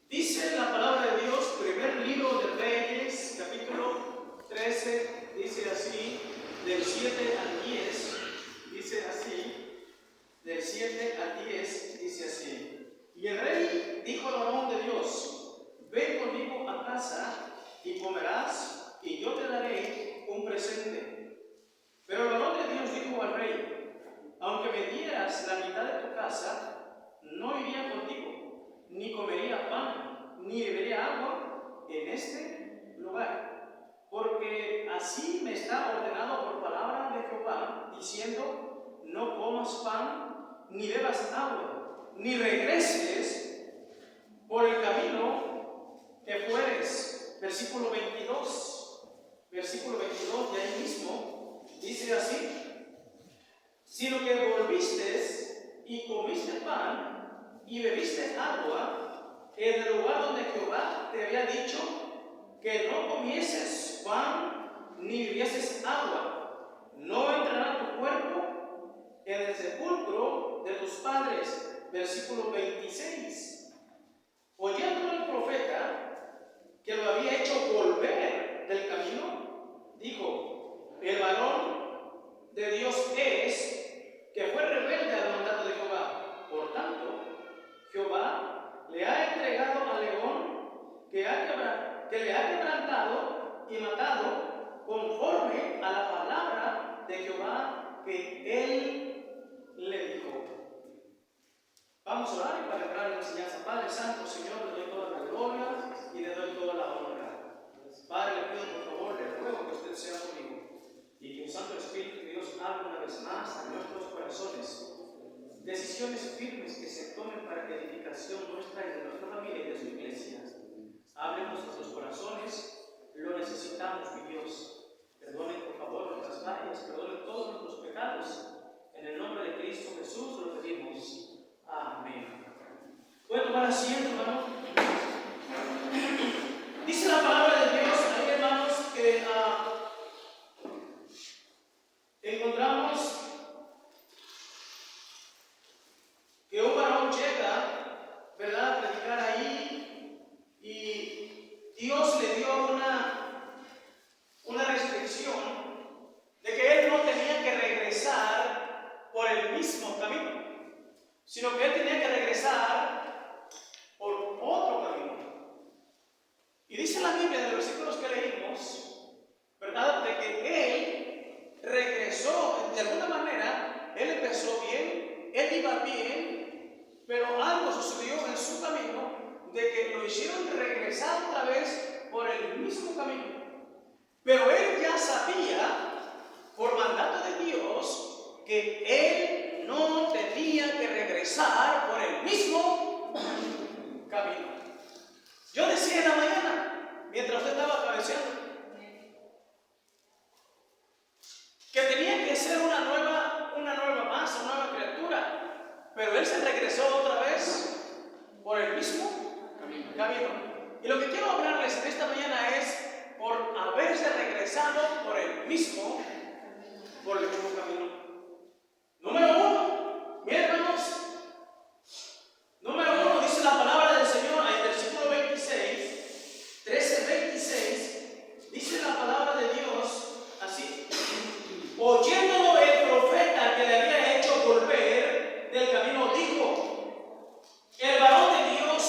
Dice la palabra de Dios, primer libro de Reyes, capítulo 13, dice así, del 7 al 10, dice así, del 7 al 10, dice así. Y el rey dijo al varón de Dios: ven conmigo a casa y comerás, y yo te daré un presente. Pero el varón de Dios dijo al rey: aunque me dieras la mitad de tu casa, no iría contigo, ni comería pan, ni bebería agua en este lugar. Porque así me está ordenado por palabra de Jehová, diciendo: no comas pan, ni bebas agua, ni regreses por el camino que fueres. Versículo 22, de ahí mismo, dice así: sino que volviste y comiste pan y bebiste agua en el lugar donde Jehová te había dicho que no comieses pan ni bebieses agua. No entrará tu cuerpo en el sepulcro de tus padres. Versículo 26. Oyendo el profeta que lo había hecho volver del camino, dijo: el varón de Dios es, que fue rebelde al mandato de Jehová. Por tanto, Jehová le ha entregado al león que le ha quebrantado y matado, conforme a la palabra de Jehová que él le dijo. Vamos a orar para entrar en la enseñanza. Padre Santo, Señor, le doy toda la gloria y le doy toda la honra. Padre, le pido por favor, le ruego que usted sea conmigo y que un Santo Espíritu de Dios hable una vez más a nuestros corazones. Decisiones firmes que se tomen para edificación nuestra y de nuestra familia y de su iglesia. Háblenos nuestros corazones, lo necesitamos, mi Dios. Perdone por favor nuestras fallas, perdone todos nuestros pecados. En el nombre de Cristo Jesús lo pedimos. Amén. ¿Puede tomar asiento, hermano? Dice la palabra de Dios, ahí, hermanos, que encontramos que un varón llega, ¿verdad?, a predicar ahí, y Dios le dio una restricción de que él no tenía que regresar por el mismo camino, sino que él tenía que regresar por otro camino. Y dice la Biblia en los versículos que leímos, ¿verdad?, de que él regresó de alguna manera. Él empezó bien, él iba bien, pero algo sucedió en su camino de que lo hicieron regresar otra vez por el mismo camino. Pero él ya sabía, por mandato de Dios, que él no tenía que regresar por el mismo camino. Yo decía en la mañana, mientras usted estaba cabeceando, que tenía que ser una nueva masa, una nueva criatura, pero él se regresó otra vez por el mismo camino. Y lo que quiero hablarles en esta mañana es por haberse regresado por el mismo camino. Número uno, miren, hermanos, número uno, dice la palabra del Señor en el versículo 26, 13-26, dice la palabra de Dios así: oyéndolo el profeta que le había hecho volver del camino, dijo: el varón de Dios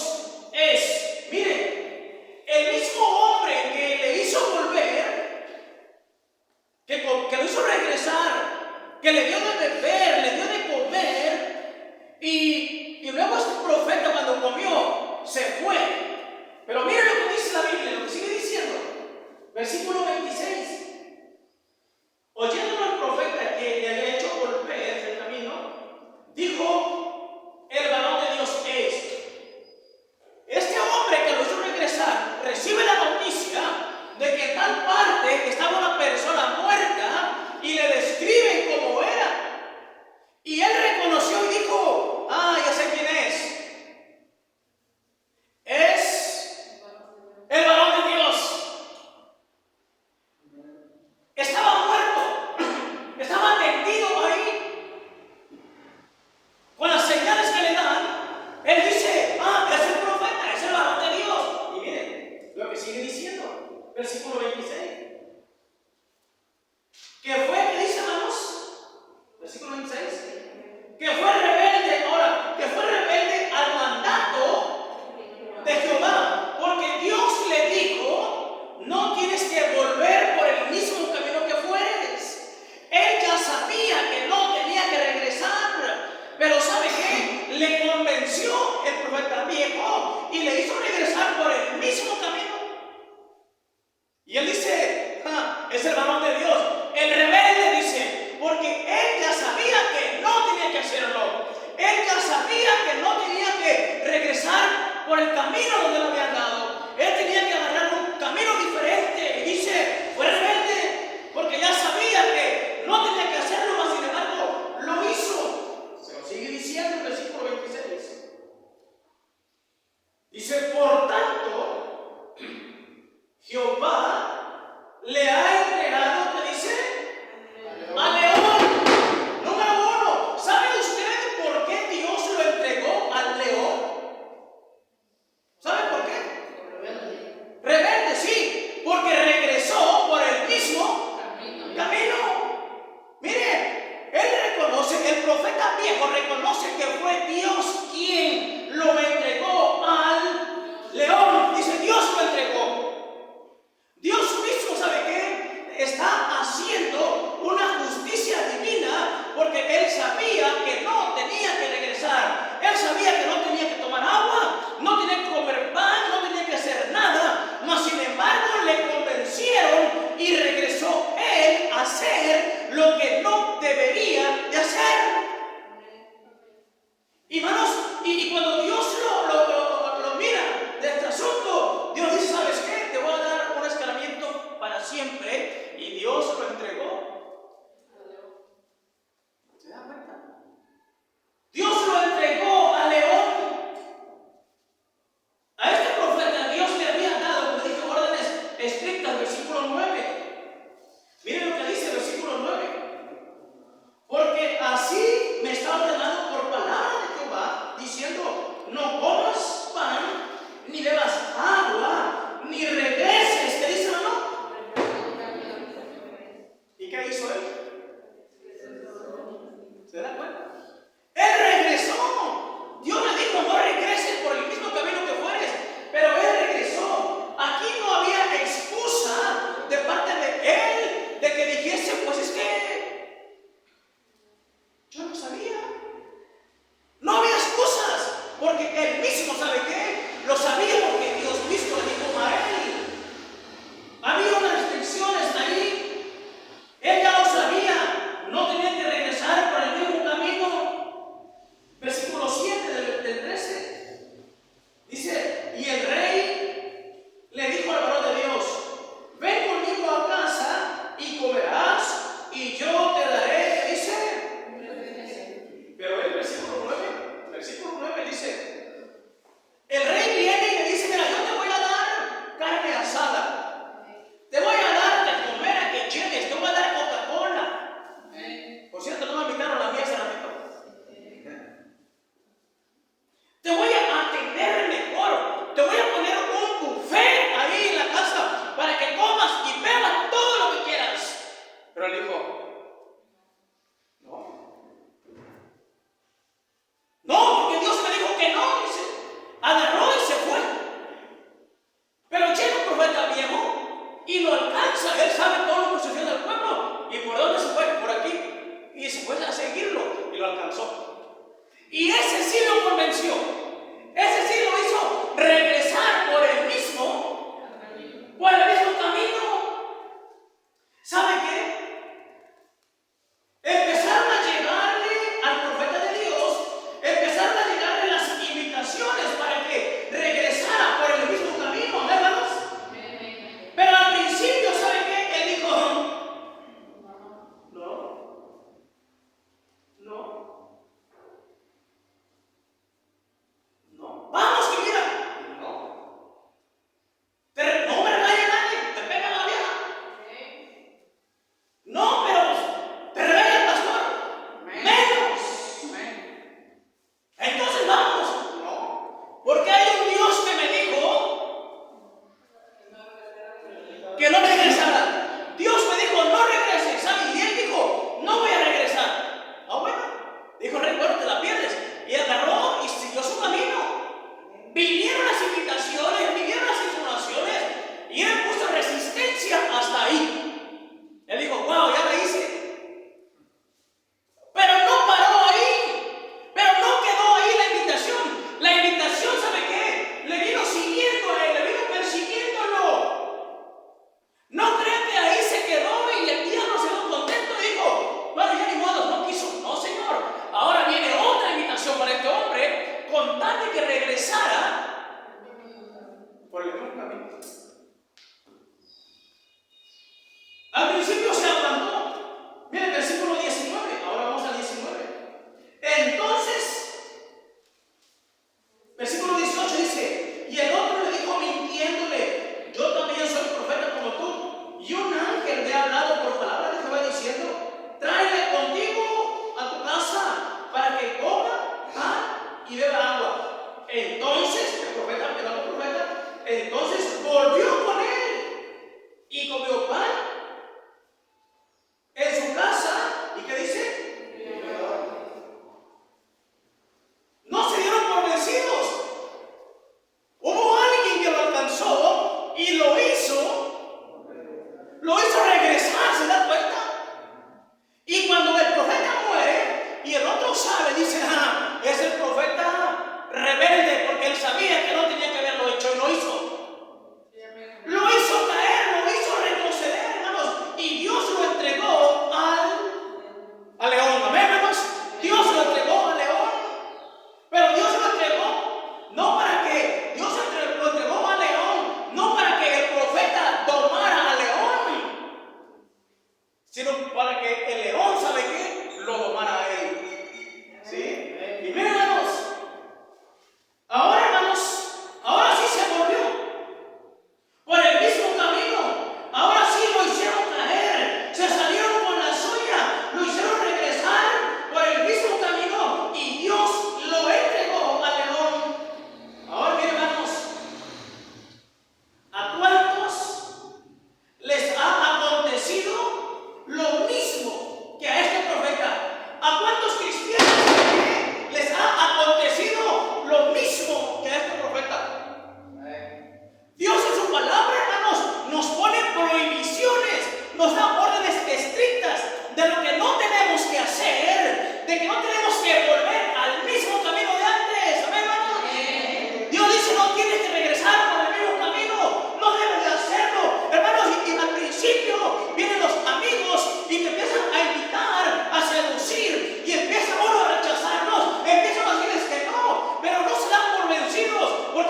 es, mire, el mismo hombre que le hizo volver, que lo hizo regresar, que le dio de beber, le dio de comer, y luego este profeta, cuando comió, se fue. Pero mire lo que dice la Biblia, lo que sigue diciendo, versículo 26. Oyéndolo el profeta que le había hecho volver del camino, dijo: el varón de Dios es. Este hombre que lo hizo regresar recibe la noticia de que en tal parte estaba una persona muerta y le describen cómo era. Y él reconoció y dijo: ah, ya sé quién es. profeta viejo y le hizo regresar por el mismo camino. Y él dice, es el varón de Dios. El rebelde dice, porque él ya sabía que no tenía que hacerlo. Él ya sabía que no tenía que regresar por el camino donde lo habían dado. Él tenía que agarrar un camino diferente. Y dice, fue rebelde porque ya sabía que no tenía que hacerlo, mas sin embargo lo hizo. Se lo sigue diciendo en el versículo 26. Dice, por tanto, Jehová le ha entregado, ¿qué dice? Al león. Número uno, ¿sabe usted por qué Dios lo entregó al león? ¿Sabe por qué? Rebelde, sí, porque regresó por el mismo camino. Mire, él reconoce, el profeta viejo reconoce que fue Dios quien lo entregó al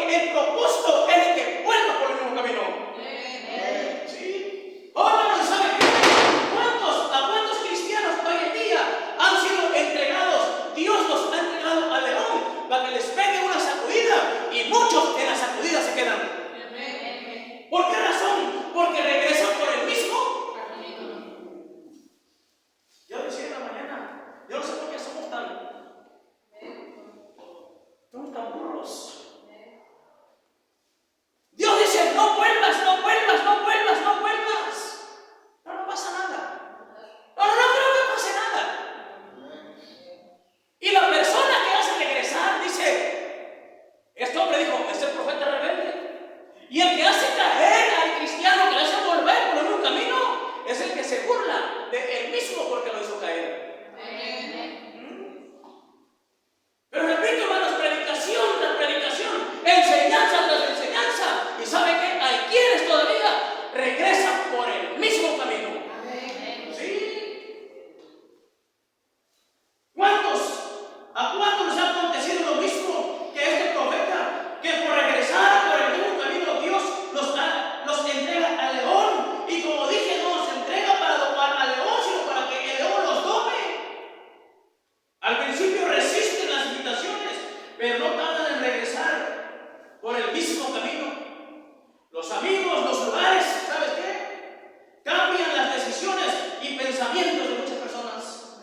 porque el propósito es de que vuelva por el mismo camino. ¿Sí? Ahora, ¿sabe qué? ¿A cuántos cristianos hoy en día han sido entregados? Dios los ha entregado al león para que les pegue una sacudida, y muchos en la sacudida se quedan. ¿Por qué razón? Porque regresan por el mismo. Yo decía en la mañana, yo no sé por qué somos tan burros. Dios dice, no vuelvas, no vuelvas, no vuelvas, no vuelvas. No pasa nada. No creo que pase nada. Y la persona que hace regresar dice, este hombre dijo, es el profeta rebelde. Y el que hace caer al cristiano, que le hace volver por un camino, es el que se burla de él mismo porque lo hizo caer. Pero repito, hermanos, predicación tras predicación, enseñanza tras enseñanza. ¿Y sabe qué? Hay quienes todavía regresan por el mismo camino. ¿Sí? ¿A cuántos les ha acontecido lo mismo que este profeta? Que por regresar por el mismo camino, Dios los entrega al león. Y como dije, no los entrega para domar al león, sino para que el león los dome. Al principio resisten las invitaciones, pero no tardan en regresar por el mismo camino. Los amigos, los lugares, ¿sabes qué? Cambian las decisiones y pensamientos de muchas personas.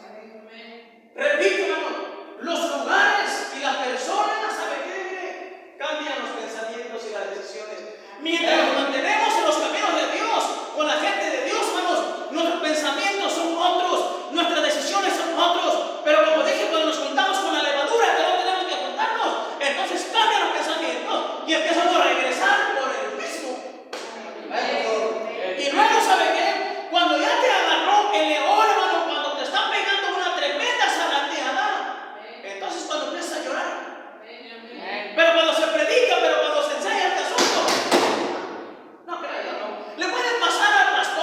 Repito, hermano, los lugares y las personas, ¿sabe qué? Cambian los pensamientos y las decisiones. Mientras nos mantenemos en los caminos de Dios, con la gente de Dios, hermanos, nuestros pensamientos son otros, nuestras decisiones son otros. Pero como dije, cuando nos juntamos con la levadura, que no tenemos que juntarnos, entonces cambian los pensamientos y empezamos a regresar por el mismo. Y luego, ¿sabe qué? Cuando ya te agarró el león, hermano, cuando te está pegando una tremenda zarandeada, entonces cuando empiezas a llorar. Pero cuando se predica, pero cuando se enseña este asunto, no creo, no. Le pueden pasar al pastor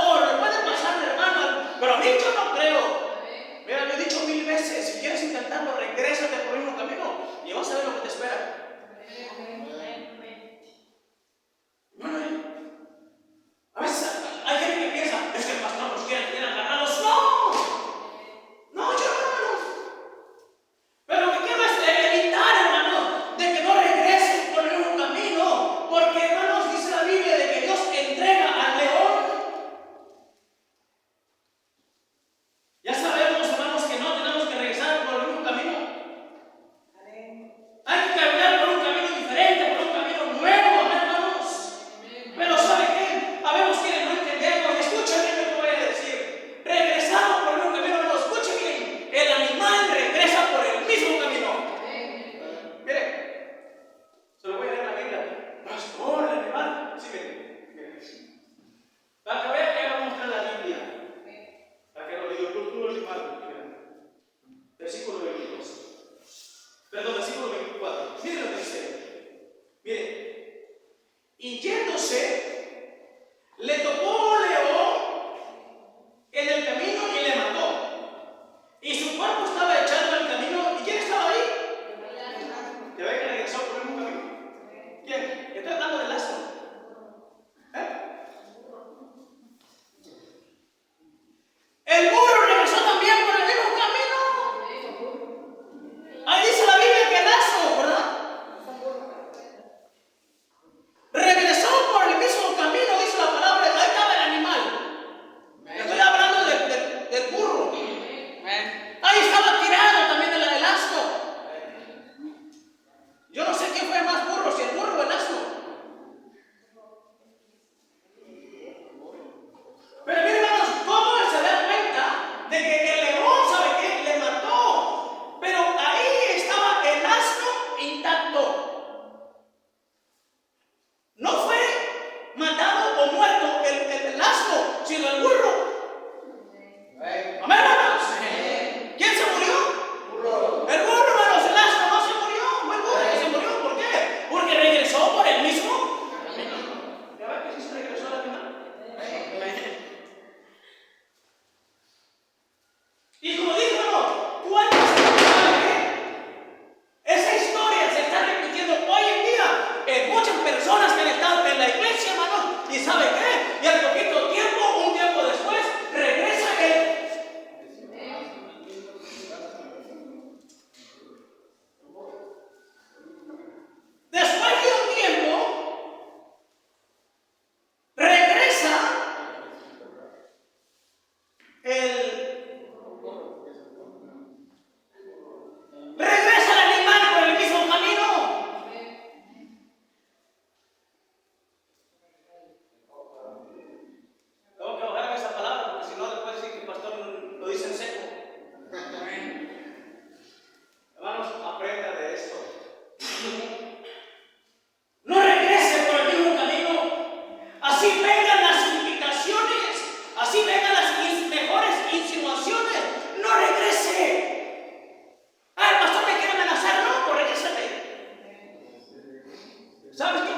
¿Sabes qué?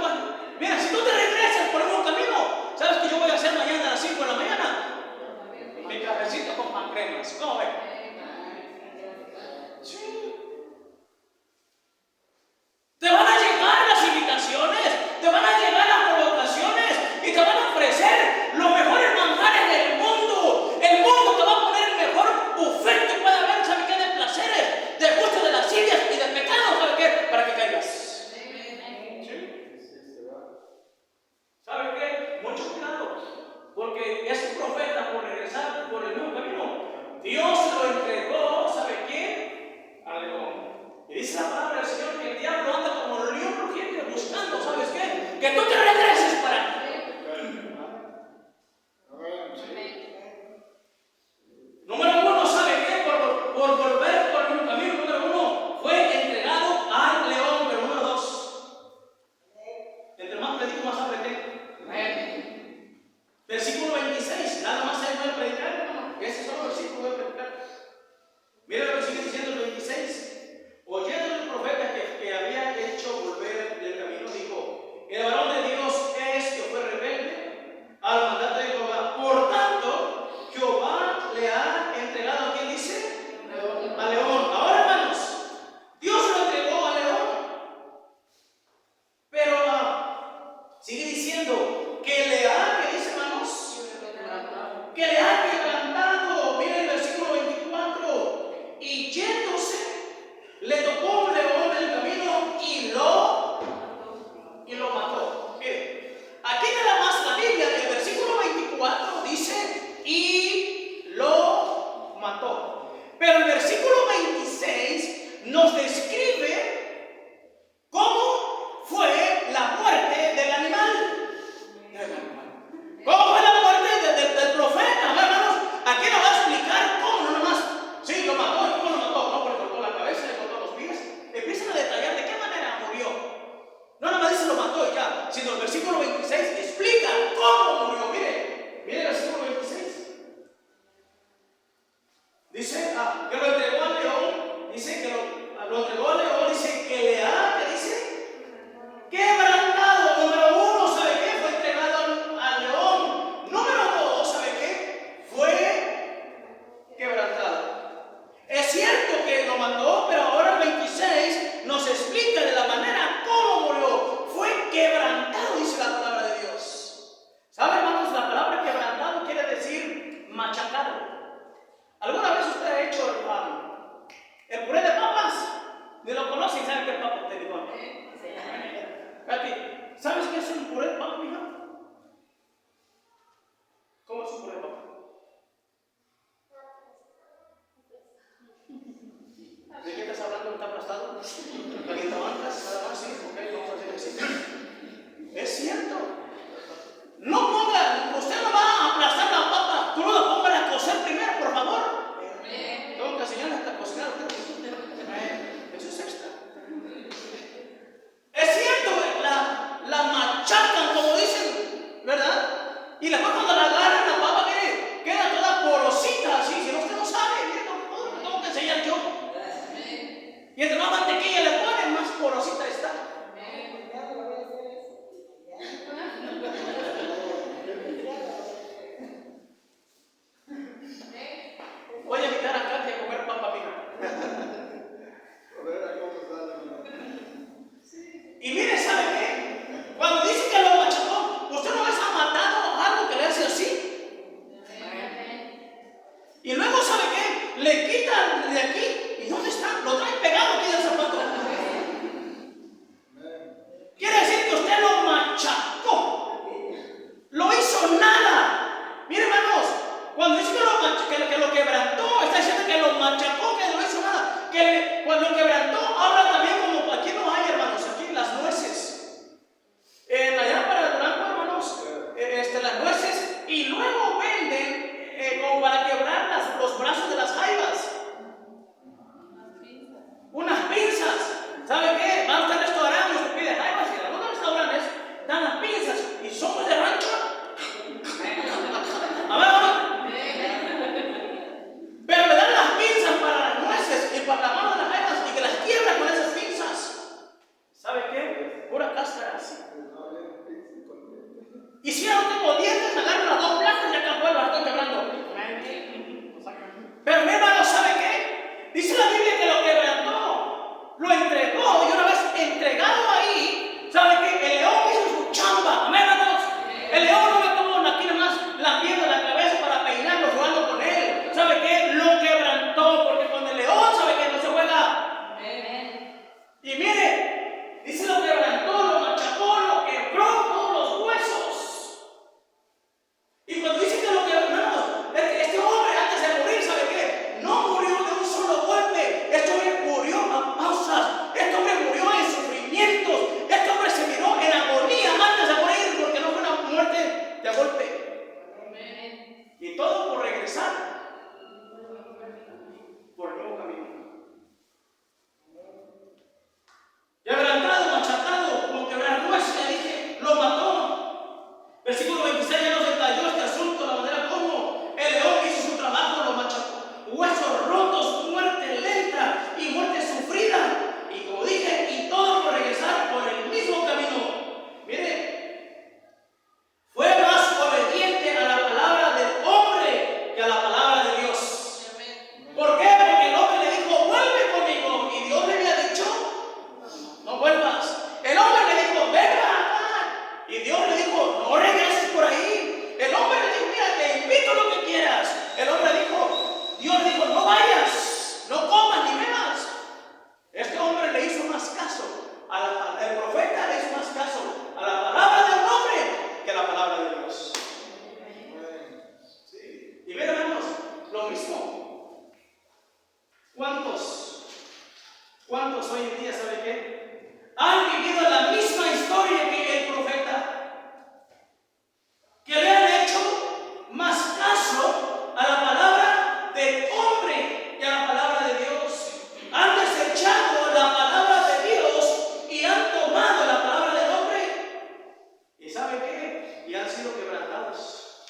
Mira, si tú te regresas por el mismo camino, ¿sabes qué yo voy a hacer mañana a las 5 de la mañana? Mi cafecito con pan cremas. ¿Cómo ven? Sí. Te van a llegar las invitaciones, te van a llegar las provocaciones y te van a ofrecer los mejores manjares del mundo. El mundo te va a poner el mejor buffet que pueda haber, ¿sabe qué? De placeres, de gustos, de lascivias y de pecados, ¿sabe qué? Para que caigas. ¿Sí? ¿Sabe qué? Mucho cuidado, porque ese profeta, por regresar por el mismo camino, Dios lo entregó, ¿sabe quién? Al león. Y dice la palabra del Señor que el diablo anda como león rugiente buscando, ¿sabes qué? Que tú te regreses para él. Número uno, ¿sabe qué? Por volver por el camino, número uno, fue entregado al león. Pero número dos, entre más predico, más sabe qué. Versículo 26, nada más ahí voy a predicar, hermano. Ese solo versículo voy a predicar. Mira lo que sigue diciendo el 26. Oyendo el profeta que había hecho volver del camino, dijo: el varón de Dios es que fue rebelde al mandato de Jehová. Por tanto, Jehová le ha entregado, ¿a quién dice? Al león. Ahora, hermanos, Dios lo entregó al león. Pero sigue diciendo que le ha, ¿qué dice, hermanos? Que le ha quebrantado. Mira el versículo 24. Y yéndose, le tocó un león en el camino y lo mató. Mire, aquí nada más la Biblia en el versículo 24 dice y lo mató. Pero el versículo 26 nos describe cómo fue la muerte del animal. ¿Cómo fue la muerte del profeta? Hermanos, aquí nos va a explicar cómo, no nomás. Sí, lo mató. ¿Y cómo lo mató? No, porque le cortó la cabeza, le cortó los pies. Empiezan a detallar de qué manera murió. No nomás dice lo mató y ya, sino el versículo 26 explica cómo murió. Mire el versículo 26. Dice que lo entregó al león. Dice que lo entregó al león. Dice que le ha, ¿qué dice? Quebrantado. Número uno, ¿sabe qué? Fue entregado al león. Número dos, ¿sabe qué? Fue quebrantado. Es cierto que lo mató, pero ahora el 26 nos explica de la manera cómo murió. Fue quebrantado, dice la palabra de Dios. ¿Sabe, hermanos? La palabra quebrantado quiere decir machacado. ¿Alguna vez usted ha hecho el puré de papas? Ni lo conocen, ¿saben qué papa te digo? Katy, ¿sabes qué es un puré de papa, hija? ¿Cómo es un puré de papa? ¿De qué estás hablando? ¿Está aplastado? ¿Calientabancas? Nada más, sí, ok, vamos a hacer así. Es cierto. No ponga, usted no va a aplastar la papa, tú no la pongas a cocer primero, por favor. Tengo que enseñarle hasta cocinar. Eso es extra. Es cierto, la machacan, como dicen, pura cáscara así. Y si ya no tengo dientes, agarro las dos placas y acá vuelvo, estoy quebrando. Pero mi hermano, ¿sabe qué? Dice la Biblia que lo quebrantó, lo entregó, y una vez entregado ahí, ¿sabe qué? El león hizo su chamba. Amén, hermanos. El león no me tuvo aquí nomás lambiendo la cabeza para peinarlo, jugando con él. ¿Sabe qué? Lo quebrantó, porque con el león, ¿sabe qué? No se juega. Y mire, dice lo quebrantó, lo machacó, lo quebró todos los huesos. Y cuando dice que lo quebrantó, este hombre antes de morir, ¿sabe qué? No murió de un solo golpe. Este hombre murió a pausas. Este hombre murió en sufrimientos. Este hombre se miró en agonía antes de morir, porque no fue una muerte de golpe. Y todo por regresar por el nuevo camino. Quebrantado, machacado, como quebrar hueso, ya dije, lo mató. Versículo 26 ya nos detalló este asunto, la manera como el león hizo su trabajo, lo machacó. Huesos rotos, muerte lenta y muerte sufrida. Y como dije, y todo por regresar por el mismo camino. Mire, fue más obediente a la palabra del hombre que a la palabra de Dios. ¿Por qué? Porque el hombre le dijo, vuelve conmigo. Y Dios le había dicho, no vuelvas. El hombre le dijo, ven acá. Y Dios le dijo, no regreses por ahí. El hombre le dijo, mira, te invito a lo que quieras. El hombre dijo, Dios dijo, no vayas, no comas ni bebas. Este hombre le hizo más caso, el profeta le hizo más caso a la palabra de un hombre que a la palabra de Dios. Sí. Y miren, hermanos, lo mismo. ¿Cuántos hoy en día, sabe qué? Han vivido la misma historia que el profeta, que le han hecho más caso a la palabra del hombre que a la palabra de Dios. Han desechado la palabra de Dios y han tomado la palabra del hombre. ¿Y sabe qué? Y han sido quebrantados.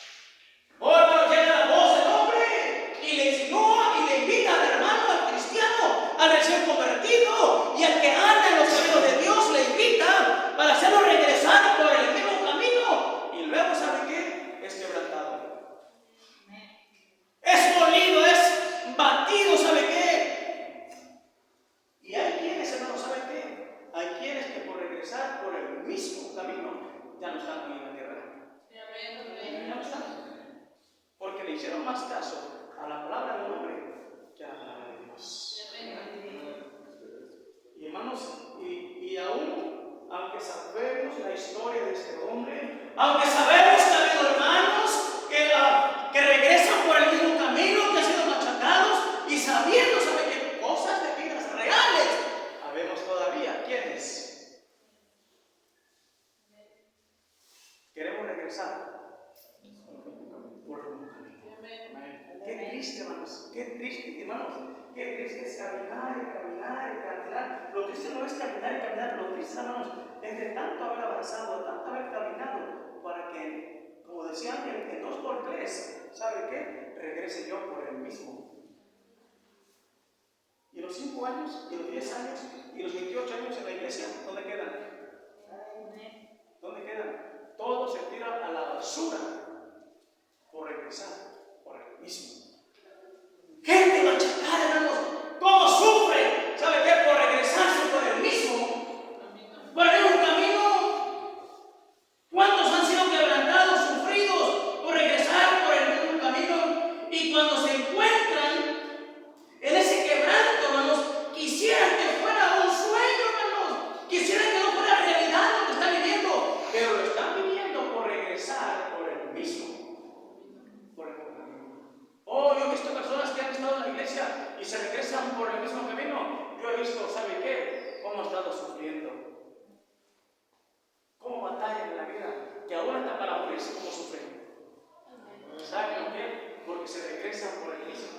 Oh, hermano, llega la voz del hombre y le insinúa y le invita al hermano, al cristiano, al recién convertido, y al que anda en los caminos de Dios le invita para hacerlo regresar por el mismo camino. Y luego, ¿sabe qué? Es quebrantado. Es molido, es batido, ¿sabe qué? Y hay quienes, hermano, ¿sabe qué? Hay quienes que por regresar por el mismo camino ya no están aquí en la tierra. Ya no están. Porque le hicieron más caso a la palabra del hombre que a la palabra de Dios. Y hermanos, y aún, aunque sabemos la historia de este hombre, aunque sabemos que ha habido hermanos que regresan por el mismo camino, que han sido machacados, y sabiendo, ¿sabe qué? Cosas de vidas reales, sabemos todavía quiénes queremos regresar por el mismo camino. Qué triste, hermanos, qué triste, hermanos, qué triste es caminar y caminar y caminar. Lo triste no es caminar y caminar, lo triste, hermanos, es de tanto haber avanzado, de tanto haber caminado, para que, como decían en 2x3, ¿sabe qué? Regrese yo por el mismo. Y los 5 años, y los 10 años, y los 28 años en la iglesia, ¿dónde quedan? ¿Dónde quedan? Todo se tira a la basura por regresar por el mismo. Gente machacada, hermanos, ¿cómo sufre? ¿Sabe qué? Por regresarse por el mismo. Por el mismo camino. ¿Cuántos han sido quebrantados, sufridos por regresar por el mismo camino? Y cuando se encuentran en ese quebranto, hermanos, quisieran que fuera un sueño, hermanos. Quisieran que no fuera realidad lo que están viviendo. Pero lo están viviendo por regresar por el mismo. Por el mismo camino. Oh, yo he visto personas que han estado en la iglesia y se regresan por el mismo camino. Yo he visto, ¿sabe qué? Cómo han estado sufriendo. Cómo batallan en la vida. Que ahora está para morirse, cómo sufren. ¿Saben por qué? Porque se regresan por el mismo.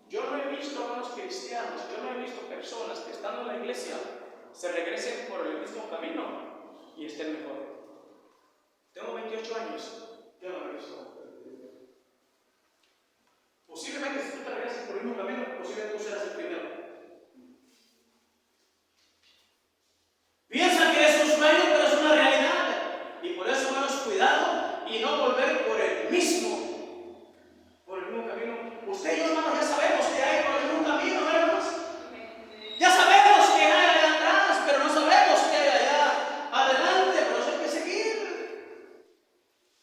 Yo no he visto, hermanos cristianos, yo no he visto personas que estando en la iglesia se regresen por el mismo camino y estén mejor. Tengo 28 años, yo no lo he visto. Posiblemente si tú te regresas por el mismo camino, posiblemente tú serás el primero. y no volver por el mismo camino. Usted y yo, hermanos, ya sabemos que hay por el mismo camino, hermanos. Ya sabemos que hay allá atrás, pero no sabemos que hay allá adelante, pero eso hay que seguir.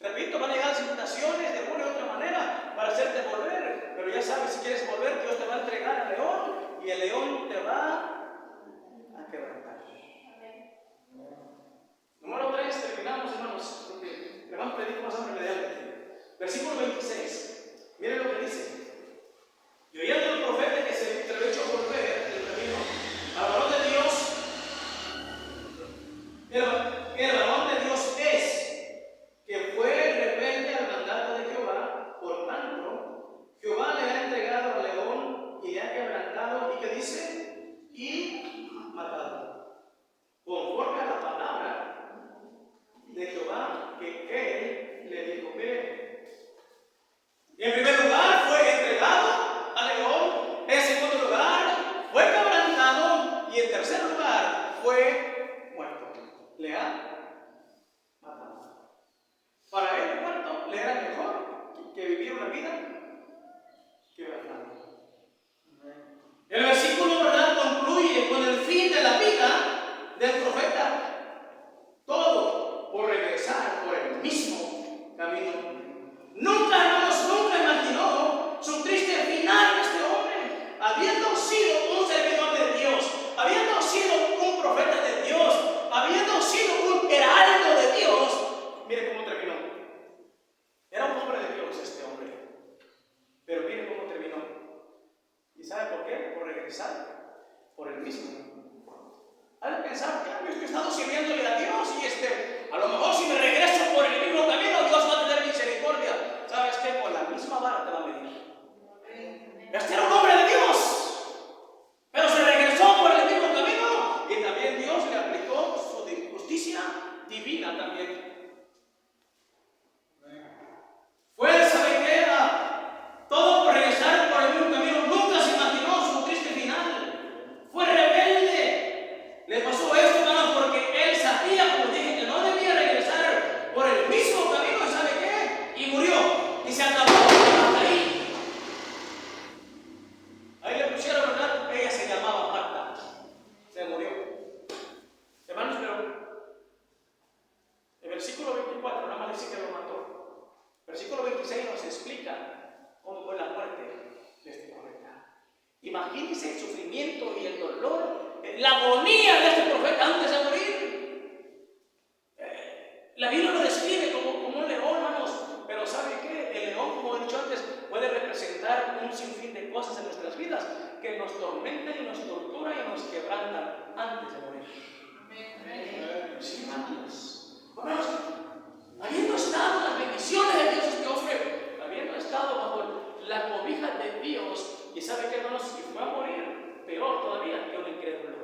Repito, van a llegar situaciones de una u otra manera para hacerte volver, pero ya sabes, si quieres volver, Dios te va a entregar al león y el león te va a quebrantar. Número 3, terminamos, hermanos, porque le vamos a pedir más inmediatamente. Versículo 26. Miren lo que dice. Y oyendo el profeta que se le había hecho volver el camino al varón de Dios, el varón de Dios es, que fue rebelde al mandato de Jehová, por tanto, Jehová le ha entregado al león y le ha quebrantado, ¿y qué dice? Y matado. Conforme a la palabra de Jehová que él le dijo que. En primer lugar fue entregado al león, en segundo lugar fue quebrantado y en tercer lugar fue muerto. Le ha matado. Para él muerto le era mejor que vivir una vida quebrantada. El versículo, ¿verdad?, concluye con el fin de la vida del profeta. Todo por regresar por el mismo camino. Nunca, hermanos, nunca imaginó su triste final de este hombre, habiendo sido un servidor de Dios, habiendo sido un profeta de Dios, habiendo sido un heraldo de Dios. Mire cómo terminó. Era un hombre de Dios este hombre, pero mire cómo terminó. ¿Y sabe por qué? Por regresar por el mismo. Al pensar que yo he estado sirviéndole a Dios y a lo mejor si me regreso por el mismo camino, Dios va a tener misericordia. ¿Sabes qué? Con la misma vara te va a medir. Este era un hombre de Dios, pero se regresó por el mismo camino y también Dios le aplicó su justicia divina también. Fue, ¿sabe qué? Todo por regresar por el mismo camino. Nunca se imaginó su triste final. Fue rebelde. Le pasó esto, hermano, porque él sabía, como dije, que no debía regresar por el mismo camino. ¿Y sabe qué? Y murió. Y se acabó hasta ahí. Ahí le pusieron, ¿verdad? Ella se llamaba Marta. Se murió. Hermanos, pero el versículo 24 nada más dice que lo mató. Versículo 26 nos explica cómo fue la muerte de este profeta. Imagínense el sufrimiento y el dolor, la agonía de este profeta antes de morir. La Biblia lo describe como un león, hermanos. Pero ¿sabe qué? El león, como he dicho antes, puede representar un sinfín de cosas en nuestras vidas que nos tormentan y nos torturan y nos quebrantan antes de morir. Sí, hermanos. Hermanos, habiendo estado en las bendiciones de Dios este hombre, habiendo estado bajo la cobija de Dios, y sabe que, hermanos, si fue a morir, peor todavía que un incrédulo.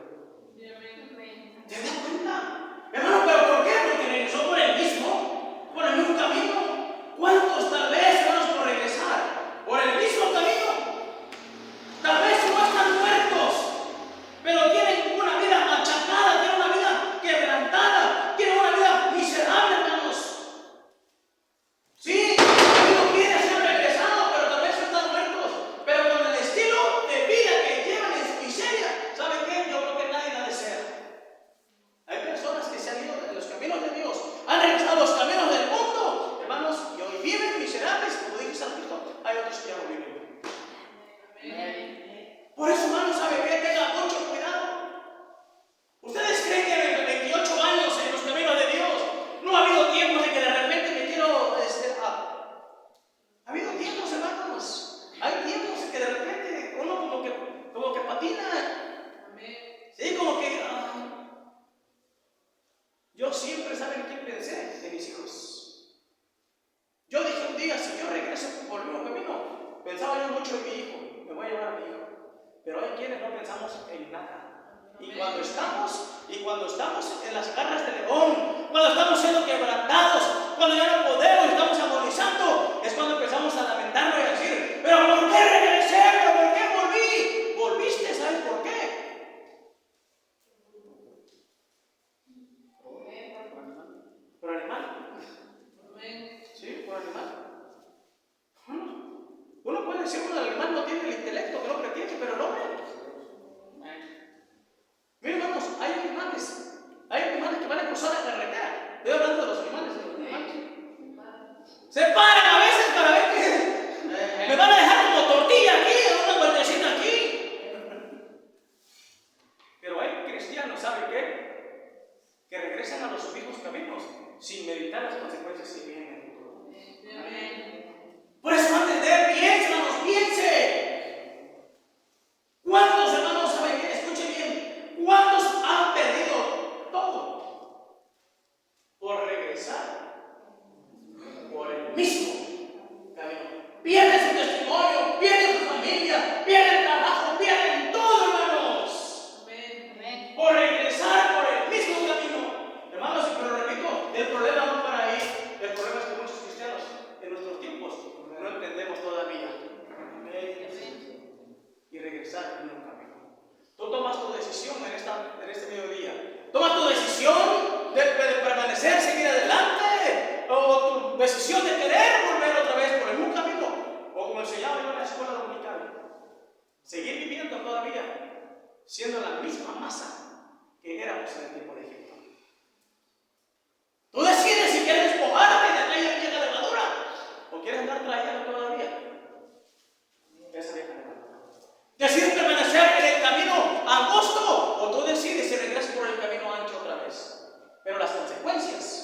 ¿Te das cuenta? Hermano, ¿pero por qué? Porque regresó por el mismo camino. ¿Cuántos tal vez, hermanos, por regresar por el mismo camino? Tal vez no están muertos, pero tienen una vida machacada, tienen una vida quebrantada, tienen una vida miserable, hermanos. Sí, no quiere ser regresado, pero tal vez están muertos. Pero con el estilo de vida que llevan en su miseria, ¿saben qué? Yo creo que nadie la desea. Hay personas que se han ido de los caminos de Dios, han regresado a los caminos del mundo, hermanos, y hoy viven miserables, como dice San Cristo. Hay otros que ya no viven. Por eso, hermanos, ¿sabe qué? Tengan mucho cuidado. ¿Ustedes creen que en 28 años en los caminos de Dios no ha habido tiempos de que de repente me quiero... Ha habido tiempos, hermanos. Hay tiempos que de repente uno como que patina. Sí, como que... Yo siempre, ¿saben quién pensé? De mis hijos. Yo dije un día, si yo regreso por el mismo camino, pensaba yo mucho en mi hijo. Me voy a llevar a mi hijo. Pero hay quienes no pensamos en nada. Y cuando estamos en las garras del león, cuando estamos siendo quebrantados, cuando ya no podemos, estamos agonizando, es cuando empezamos a lamentarnos y a decir, pero ¿por qué regresé? ¿Pero por qué volví? ¿Volviste? ¿Sabes por qué? Por el animal. regresan a los mismos caminos sin meditar las consecuencias que vienen en el futuro. Por eso antes de piense, hermanos, piense. ¿Cuántos hermanos saben bien? Escuchen bien. ¿Cuántos han perdido todo por regresar por el mismo camino? Pierden su testimonio, pierden su familia, pierden trabajo, pierden todo, hermanos. Amén. Por regresar por el mismo camino. Hermanos, pero repito, el problema no para ahí. El problema es que muchos cristianos en nuestros tiempos no entendemos todavía. Amén. Y regresar por el mismo camino. Tú tomas tu decisión en este mediodía. Toma tu decisión de permanecer, seguir adelante, o tu decisión de querer volver otra vez por el mismo camino, o como enseñaba yo en la escuela dominical, seguir viviendo todavía siendo la misma masa que éramos en el tiempo de Egipto. Tú decides si quieres despojarte de aquella vieja levadura o quieres andar trayendo todavía esa vieja levadura. Decides permanecer en el camino angosto o tú decides si regresas por el camino ancho otra vez. Pero las consecuencias